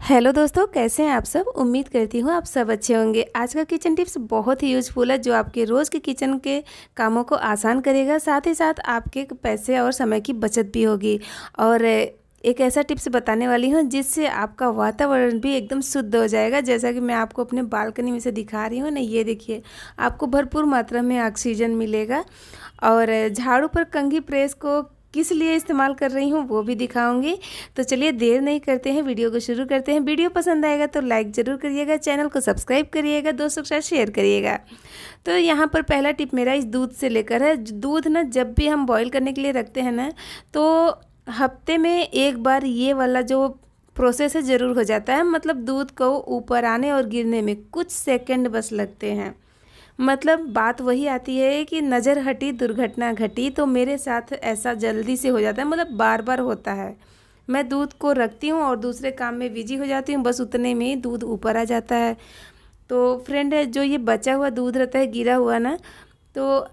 Hello दोस्तों, कैसे हैं आप सब। उम्मीद करती हूँ आप सब अच्छे होंगे। आज का किचन टिप्स बहुत ही यूजफुल है जो आपके रोज़ के किचन के कामों को आसान करेगा, साथ ही साथ आपके पैसे और समय की बचत भी होगी। और एक ऐसा टिप्स बताने वाली हूँ जिससे आपका वातावरण भी एकदम शुद्ध हो जाएगा। जैसा कि मैं आपको अपने बालकनी में से दिखा रही हूँ ना, ये देखिए, आपको भरपूर मात्रा में ऑक्सीजन मिलेगा। और झाड़ू पर कंघी प्रेस को किस लिए इस्तेमाल कर रही हूँ वो भी दिखाऊंगी। तो चलिए देर नहीं करते हैं, वीडियो को शुरू करते हैं। वीडियो पसंद आएगा तो लाइक ज़रूर करिएगा, चैनल को सब्सक्राइब करिएगा, दोस्तों के साथ शेयर करिएगा। तो यहाँ पर पहला टिप मेरा इस दूध से लेकर है। दूध ना जब भी हम बॉईल करने के लिए रखते हैं ना, तो हफ्ते में एक बार ये वाला जो प्रोसेस है ज़रूर हो जाता है। मतलब दूध को ऊपर आने और गिरने में कुछ सेकंड बस लगते हैं। मतलब बात वही आती है कि नज़र हटी दुर्घटना घटी। तो मेरे साथ ऐसा जल्दी से हो जाता है, मतलब बार बार होता है। मैं दूध को रखती हूँ और दूसरे काम में बिजी हो जाती हूँ, बस उतने में ही दूध ऊपर आ जाता है। तो फ्रेंड, जो ये बचा हुआ दूध रहता है गिरा हुआ ना, तो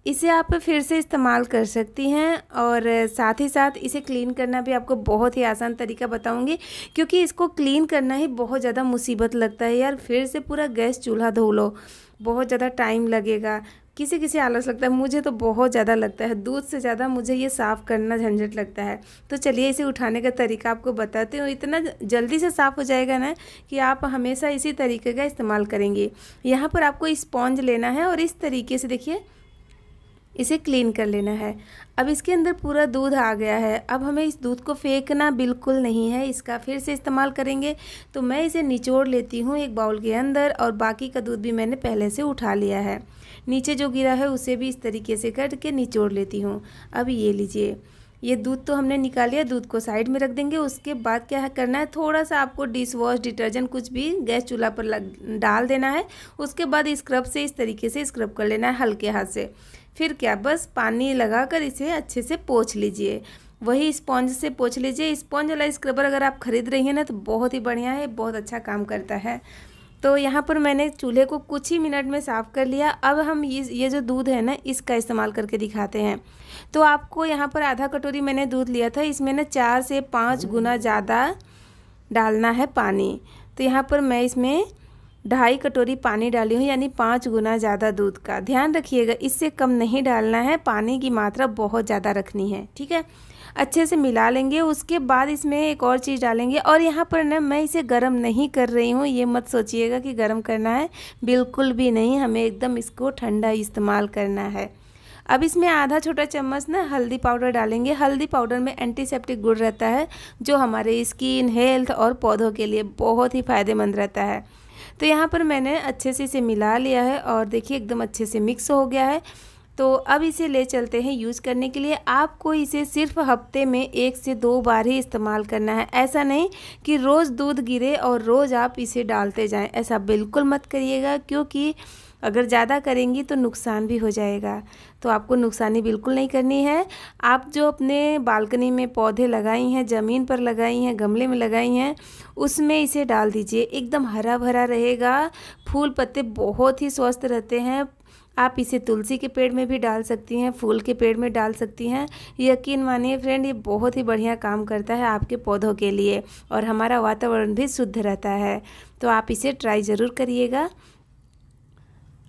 इसे आप फिर से इस्तेमाल कर सकती हैं। और साथ ही साथ इसे क्लीन करना भी आपको बहुत ही आसान तरीका बताऊंगी, क्योंकि इसको क्लीन करना ही बहुत ज़्यादा मुसीबत लगता है यार। फिर से पूरा गैस चूल्हा धो लो, बहुत ज़्यादा टाइम लगेगा। किसी किसी आलस लगता है, मुझे तो बहुत ज़्यादा लगता है। दूध से ज़्यादा मुझे ये साफ़ करना झंझट लगता है। तो चलिए इसे उठाने का तरीका आपको बताती हूँ। इतना जल्दी से साफ़ हो जाएगा ना कि आप हमेशा इसी तरीके का इस्तेमाल करेंगे। यहाँ पर आपको स्पॉन्ज लेना है और इस तरीके से देखिए इसे क्लीन कर लेना है। अब इसके अंदर पूरा दूध आ गया है। अब हमें इस दूध को फेंकना बिल्कुल नहीं है, इसका फिर से इस्तेमाल करेंगे। तो मैं इसे निचोड़ लेती हूँ एक बाउल के अंदर, और बाकी का दूध भी मैंने पहले से उठा लिया है। नीचे जो गिरा है उसे भी इस तरीके से करके निचोड़ लेती हूँ। अब ये लीजिए, ये दूध तो हमने निकाल लिया। दूध को साइड में रख देंगे। उसके बाद क्या करना है, थोड़ा सा आपको डिश वॉश डिटर्जेंट कुछ भी गैस चूल्हा पर डाल देना है। उसके बाद स्क्रब से इस तरीके से स्क्रब कर लेना है हल्के हाथ से। फिर क्या, बस पानी लगाकर इसे अच्छे से पोंछ लीजिए। वही स्पॉन्ज से पोंछ लीजिए। स्पॉन्ज वाला स्क्रबर अगर आप खरीद रही हैं ना तो बहुत ही बढ़िया है, बहुत अच्छा काम करता है। तो यहाँ पर मैंने चूल्हे को कुछ ही मिनट में साफ़ कर लिया। अब हम ये जो दूध है ना, इसका इस्तेमाल करके दिखाते हैं। तो आपको यहाँ पर आधा कटोरी मैंने दूध लिया था, इसमें ना 4 से 5 गुना ज़्यादा डालना है पानी। तो यहाँ पर मैं इसमें 2.5 कटोरी पानी डाली हूँ, यानी 5 गुना ज़्यादा दूध का। ध्यान रखिएगा, इससे कम नहीं डालना है, पानी की मात्रा बहुत ज़्यादा रखनी है, ठीक है। अच्छे से मिला लेंगे। उसके बाद इसमें एक और चीज़ डालेंगे। और यहाँ पर ना मैं इसे गर्म नहीं कर रही हूँ, ये मत सोचिएगा कि गर्म करना है, बिल्कुल भी नहीं। हमें एकदम इसको ठंडा इस्तेमाल करना है। अब इसमें आधा छोटा चम्मच ना हल्दी पाउडर डालेंगे। हल्दी पाउडर में एंटीसेप्टिक गुण रहता है, जो हमारे स्किन, हेल्थ और पौधों के लिए बहुत ही फ़ायदेमंद रहता है। तो यहाँ पर मैंने अच्छे से इसे मिला लिया है और देखिए एकदम अच्छे से मिक्स हो गया है। तो अब इसे ले चलते हैं यूज़ करने के लिए। आपको इसे सिर्फ हफ्ते में 1 से 2 बार ही इस्तेमाल करना है। ऐसा नहीं कि रोज़ दूध गिरे और रोज़ आप इसे डालते जाएं, ऐसा बिल्कुल मत करिएगा, क्योंकि अगर ज़्यादा करेंगी तो नुकसान भी हो जाएगा। तो आपको नुकसानी बिल्कुल नहीं करनी है। आप जो अपने बालकनी में पौधे लगाई हैं, ज़मीन पर लगाई हैं, गमले में लगाई हैं, उसमें इसे डाल दीजिए। एकदम हरा भरा रहेगा, फूल पत्ते बहुत ही स्वस्थ रहते हैं। आप इसे तुलसी के पेड़ में भी डाल सकती हैं, फूल के पेड़ में डाल सकती हैं। यकीन मानिए फ्रेंड, ये बहुत ही बढ़िया काम करता है आपके पौधों के लिए, और हमारा वातावरण भी शुद्ध रहता है। तो आप इसे ट्राई ज़रूर करिएगा।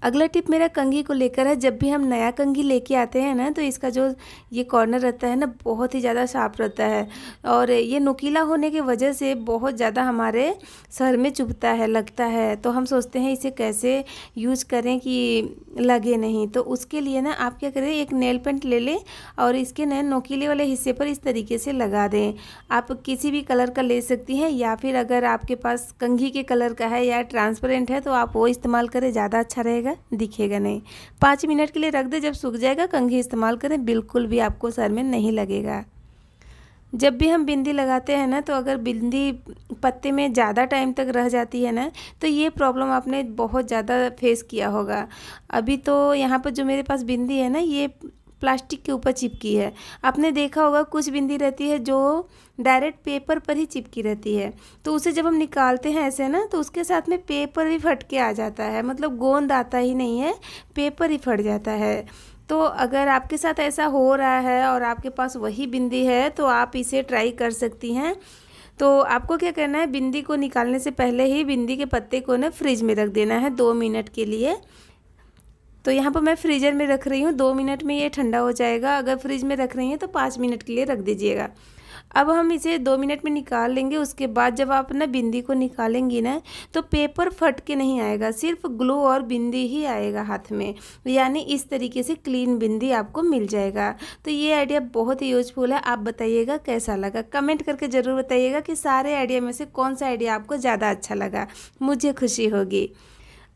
अगला टिप मेरा कंघी को लेकर है। जब भी हम नया कंघी लेके आते हैं ना, तो इसका जो ये कॉर्नर रहता है ना, बहुत ही ज़्यादा साफ रहता है, और ये नुकीला होने की वजह से बहुत ज़्यादा हमारे सर में चुभता है, लगता है। तो हम सोचते हैं इसे कैसे यूज करें कि लगे नहीं। तो उसके लिए ना आप क्या करें, एक नेल पेंट ले लें और इसके ना नुकीले वाले हिस्से पर इस तरीके से लगा दें। आप किसी भी कलर का ले सकती हैं, या फिर अगर आपके पास कंघी के कलर का है या ट्रांसपेरेंट है तो आप वो इस्तेमाल करें, ज़्यादा अच्छा रहेगा, दिखेगा नहीं। 5 मिनट के लिए रख दे, जब सूख जाएगा कंघी इस्तेमाल करें, बिल्कुल भी आपको सर में नहीं लगेगा। जब भी हम बिंदी लगाते हैं ना, तो अगर बिंदी पत्ते में ज़्यादा टाइम तक रह जाती है ना, तो ये प्रॉब्लम आपने बहुत ज़्यादा फेस किया होगा। अभी तो यहाँ पर जो मेरे पास बिंदी है ना, ये प्लास्टिक के ऊपर चिपकी है। आपने देखा होगा कुछ बिंदी रहती है जो डायरेक्ट पेपर पर ही चिपकी रहती है, तो उसे जब हम निकालते हैं ऐसे ना, तो उसके साथ में पेपर भी फट के आ जाता है। मतलब गोंद आता ही नहीं है, पेपर ही फट जाता है। तो अगर आपके साथ ऐसा हो रहा है और आपके पास वही बिंदी है, तो आप इसे ट्राई कर सकती हैं। तो आपको क्या करना है, बिंदी को निकालने से पहले ही बिंदी के पत्ते को ना फ्रिज में रख देना है 2 मिनट के लिए। तो यहाँ पर मैं फ्रीज़र में रख रही हूँ, 2 मिनट में ये ठंडा हो जाएगा। अगर फ्रिज में रख रही हैं तो 5 मिनट के लिए रख दीजिएगा। अब हम इसे 2 मिनट में निकाल लेंगे। उसके बाद जब आप ना बिंदी को निकालेंगी ना तो पेपर फट के नहीं आएगा, सिर्फ ग्लू और बिंदी ही आएगा हाथ में, यानी इस तरीके से क्लीन बिंदी आपको मिल जाएगा। तो ये आइडिया बहुत ही यूजफुल है। आप बताइएगा कैसा लगा, कमेंट करके ज़रूर बताइएगा कि सारे आइडिया में से कौन सा आइडिया आपको ज़्यादा अच्छा लगा, मुझे खुशी होगी।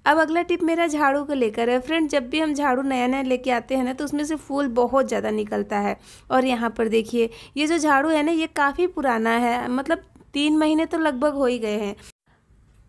अब अगला टिप मेरा झाड़ू को लेकर है। फ्रेंड, जब भी हम झाड़ू नया नया लेके आते हैं ना तो उसमें से फूल बहुत ज़्यादा निकलता है। और यहाँ पर देखिए, ये जो झाड़ू है ना ये काफ़ी पुराना है, मतलब 3 महीने तो लगभग हो ही गए हैं,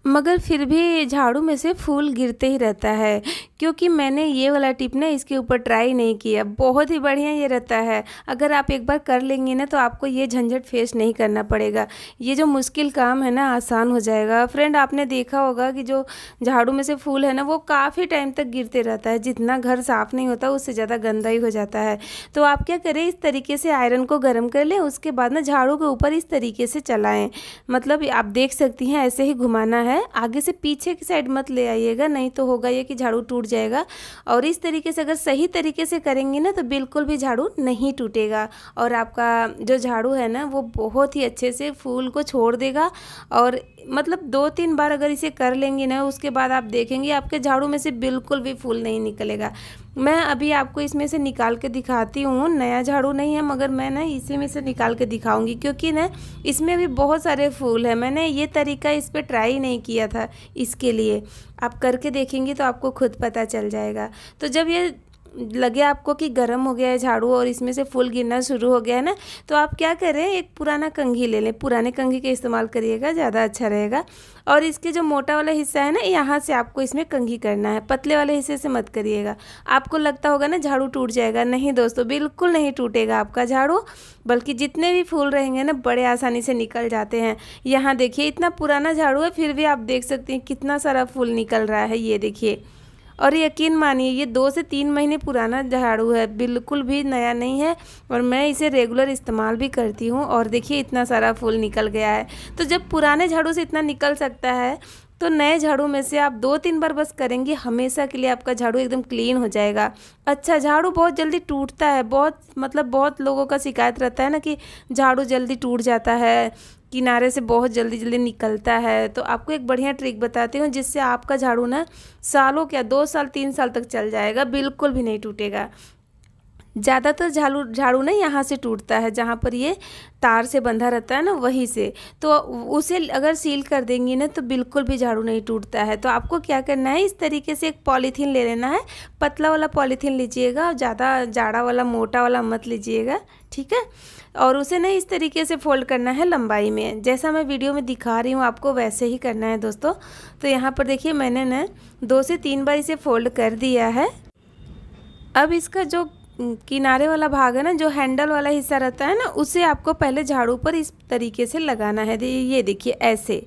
मगर फिर भी झाड़ू में से फूल गिरते ही रहता है। क्योंकि मैंने ये वाला टिप ना इसके ऊपर ट्राई नहीं किया। बहुत ही बढ़िया ये रहता है। अगर आप एक बार कर लेंगे ना तो आपको ये झंझट फेस नहीं करना पड़ेगा। ये जो मुश्किल काम है ना आसान हो जाएगा। फ्रेंड, आपने देखा होगा कि जो झाड़ू में से फूल है ना वो काफ़ी टाइम तक गिरते रहता है। जितना घर साफ़ नहीं होता उससे ज़्यादा गंदा ही हो जाता है। तो आप क्या करें, इस तरीके से आयरन को गर्म कर लें। उसके बाद ना झाड़ू के ऊपर इस तरीके से चलाएँ, मतलब आप देख सकती हैं ऐसे ही घुमाना है। आगे से पीछे की साइड मत ले आइएगा, नहीं तो होगा ये कि झाड़ू टूट जाएगा। और इस तरीके से अगर सही तरीके से करेंगे ना तो बिल्कुल भी झाड़ू नहीं टूटेगा और आपका जो झाड़ू है ना वो बहुत ही अच्छे से फूल को छोड़ देगा। और मतलब 2-3 बार अगर इसे कर लेंगे ना उसके बाद आप देखेंगे आपके झाड़ू में से बिल्कुल भी फूल नहीं निकलेगा। मैं अभी आपको इसमें से निकाल के दिखाती हूँ। नया झाड़ू नहीं है मगर मैं ना इसी में से निकाल के दिखाऊंगी, क्योंकि ना इसमें भी बहुत सारे फूल हैं। मैंने ये तरीका इस पर ट्राई नहीं किया था, इसके लिए आप करके देखेंगे तो आपको खुद पता चल जाएगा। तो जब ये लगे आपको कि गर्म हो गया है झाड़ू और इसमें से फूल गिरना शुरू हो गया है ना, तो आप क्या करें, एक पुराना कंघी ले लें। पुराने कंघी का इस्तेमाल करिएगा, ज़्यादा अच्छा रहेगा। और इसके जो मोटा वाला हिस्सा है ना यहाँ से आपको इसमें कंघी करना है, पतले वाले हिस्से से मत करिएगा। आपको लगता होगा ना झाड़ू टूट जाएगा, नहीं दोस्तों, बिल्कुल नहीं टूटेगा आपका झाड़ू, बल्कि जितने भी फूल रहेंगे ना बड़े आसानी से निकल जाते हैं। यहाँ देखिए इतना पुराना झाड़ू है फिर भी आप देख सकते हैं कितना सारा फूल निकल रहा है, ये देखिए। और यकीन मानिए ये 2 से 3 महीने पुराना झाड़ू है, बिल्कुल भी नया नहीं है। और मैं इसे रेगुलर इस्तेमाल भी करती हूँ और देखिए इतना सारा फूल निकल गया है। तो जब पुराने झाड़ू से इतना निकल सकता है तो नए झाड़ू में से आप 2-3 बार बस करेंगे, हमेशा के लिए आपका झाड़ू एकदम क्लीन हो जाएगा। अच्छा, झाड़ू बहुत जल्दी टूटता है, बहुत लोगों का शिकायत रहता है ना कि झाड़ू जल्दी टूट जाता है, किनारे से बहुत जल्दी जल्दी निकलता है। तो आपको एक बढ़िया ट्रिक बताती हूँ जिससे आपका झाड़ू ना सालों क्या 2 साल 3 साल तक चल जाएगा, बिल्कुल भी नहीं टूटेगा। ज़्यादातर झाड़ू ना यहाँ से टूटता है, जहाँ पर ये तार से बंधा रहता है ना वहीं से। तो उसे अगर सील कर देंगी ना तो बिल्कुल भी झाड़ू नहीं टूटता है। तो आपको क्या करना है, इस तरीके से एक पॉलीथीन ले लेना है, पतला वाला पॉलीथीन लीजिएगा और ज़्यादा जाड़ा वाला मोटा वाला मत लीजिएगा, ठीक है। और उसे ना इस तरीके से फोल्ड करना है लंबाई में, जैसा मैं वीडियो में दिखा रही हूँ आपको वैसे ही करना है दोस्तों। तो यहाँ पर देखिए मैंने ना 2 से 3 बार इसे फोल्ड कर दिया है। अब इसका जो किनारे वाला भाग है ना, जो हैंडल वाला हिस्सा रहता है ना, उसे आपको पहले झाड़ू पर इस तरीके से लगाना है। ये देखिए ऐसे,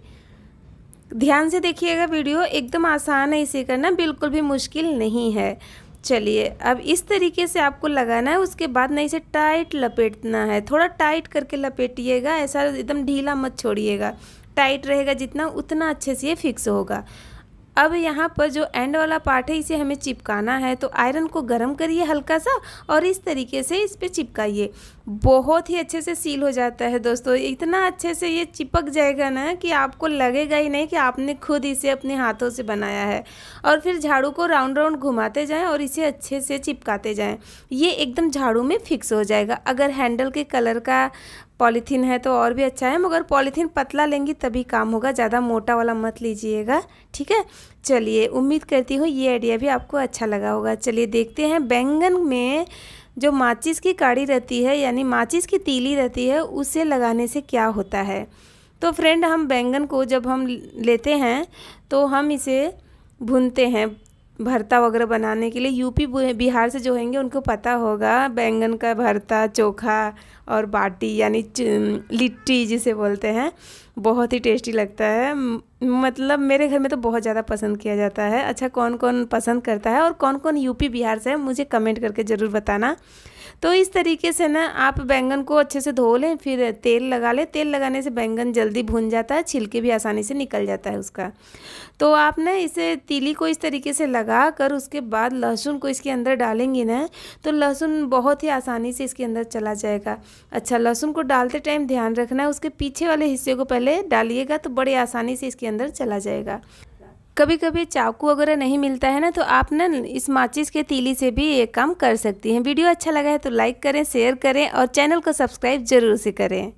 ध्यान से देखिएगा, वीडियो एकदम आसान है इसे करना, बिल्कुल भी मुश्किल नहीं है। चलिए अब इस तरीके से आपको लगाना है। उसके बाद ना इसे टाइट लपेटना है, थोड़ा टाइट करके लपेटिएगा, ऐसा एकदम ढीला मत छोड़िएगा। टाइट रहेगा जितना उतना अच्छे से ये फिक्स होगा। अब यहाँ पर जो एंड वाला पार्ट है इसे हमें चिपकाना है। तो आयरन को गर्म करिए हल्का सा और इस तरीके से इस पर चिपकाइए, बहुत ही अच्छे से सील हो जाता है दोस्तों। इतना अच्छे से ये चिपक जाएगा ना कि आपको लगेगा ही नहीं कि आपने खुद इसे अपने हाथों से बनाया है। और फिर झाड़ू को राउंड राउंड घुमाते जाएं और इसे अच्छे से चिपकाते जाएं, ये एकदम झाड़ू में फिक्स हो जाएगा। अगर हैंडल के कलर का पॉलीथीन है तो और भी अच्छा है, मगर पॉलीथीन पतला लेंगी तभी काम होगा, ज़्यादा मोटा वाला मत लीजिएगा, ठीक है। चलिए उम्मीद करती हूँ ये आइडिया भी आपको अच्छा लगा होगा। चलिए देखते हैं बैंगन में जो माचिस की काड़ी रहती है, यानी माचिस की तीली रहती है, उसे लगाने से क्या होता है। तो फ्रेंड, हम बैंगन को जब हम लेते हैं तो हम इसे भूनते हैं भरता वगैरह बनाने के लिए। यूपी बिहार से जो होंगे उनको पता होगा बैंगन का भरता, चोखा और बाटी यानी लिट्टी जिसे बोलते हैं। बहुत ही टेस्टी लगता है। मतलब मेरे घर में तो बहुत ज़्यादा पसंद किया जाता है। अच्छा, कौन कौन पसंद करता है और कौन कौन यूपी बिहार से है मुझे कमेंट करके ज़रूर बताना। तो इस तरीके से ना आप बैंगन को अच्छे से धो लें, फिर तेल लगा लें। तेल लगाने से बैंगन जल्दी भुन जाता है, छिलके भी आसानी से निकल जाता है उसका। तो आप ना इसे तीली को इस तरीके से लगा कर उसके बाद लहसुन को इसके अंदर डालेंगी ना, तो लहसुन बहुत ही आसानी से इसके अंदर चला जाएगा। अच्छा, लहसुन को डालते टाइम ध्यान रखना है उसके पीछे वाले हिस्से को पहले डालिएगा, तो बड़ी आसानी से इसके अंदर चला जाएगा। कभी कभी चाकू वगैरह नहीं मिलता है ना, तो आप ना इस माचिस के तीली से भी ये काम कर सकती हैं। वीडियो अच्छा लगा है तो लाइक करें, शेयर करें और चैनल को सब्सक्राइब जरूर से करें।